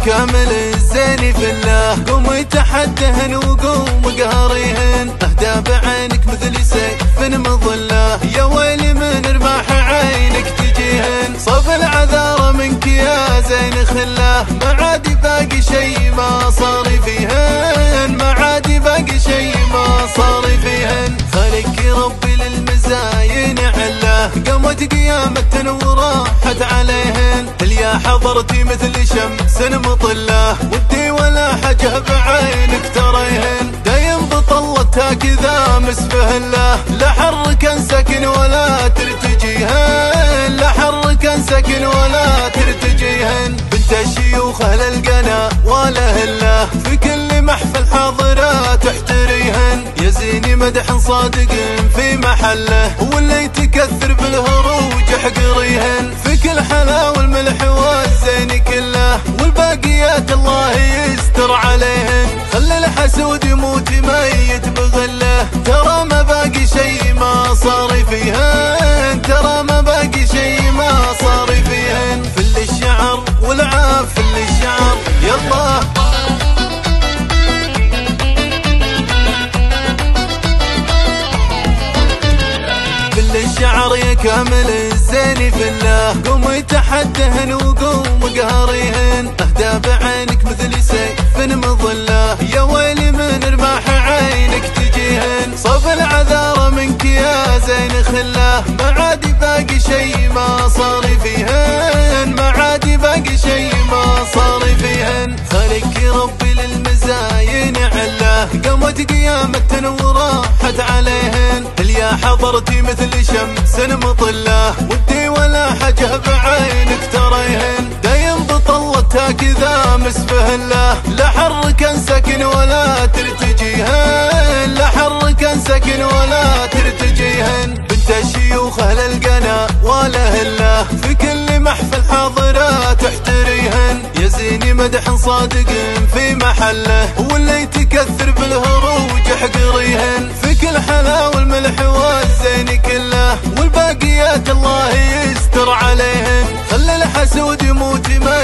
كامل الزين في الله، قوم تحدهن وقوم قهريهن، اهدى بعينك مثل سيف مظله، يا ويلي من رماح عينك تجيهن، صف العذارى منك يا زين خله، ما عاد باقي شي ما صار فيهن، ما عاد باقي شي ما صار فيهن، خليك ربي للمزاين عله، قامت قيامة وراحت عليهن، يا حضرتي مثل شمس مطله، ودي ولا حاجة بعينك تريهن، دايم بطلتها كذا مسفه له، لا حرك سكن ولا ترتجيهن، لا حرك سكن ولا ترتجيهن، بنت الشيوخ اهل القنا ولا هله، في كل محفل حاضرة تحتريهن، يا زيني مدح صادق في محله، واللي يتكثر بالهروج حقريهن، في كل حلا والملح والزين كله، والباقيات الله يستر عليهن، خلي الحسود يموت ميت بغله، ترى ما باقي شي ما صار فيهن، ترى ما باقي شي ما صار فيهن، فل الشعر والعاب فل الشعر يلا. الشعر يا كامل الزين في الله، قوم تحدهن وقوم قهريهن، اهدى بعينك مثل سيف مظله، يا ويلي من رماح عينك تجيهن، صف العذارى منك يا زين خله، ما عاد باقي شي ما صار فيهن، ما عاد باقي شي ما صار فيهن، خليك ربي للمزاين عله، قامت قيامة وراحت عليهن، يا حضرتي مثل شمس مطله، ودي ولا حاجة بعينك تريهن، دايم بطلتها كذا مسفه له، لا حرك سكن ولا ترتجيهن، لا حرك سكن ولا ترتجيهن، بنت الشيوخ اهل القنا ولا هله، في كل محفل حاضرة تحتريهن، يا زيني مدح صادق في محله، واللي يتكثر بالهروج حقريهن، في كل حلا والملح والزين كله، والباقيات الله يستر عليهن، خلي الحسود يموت ما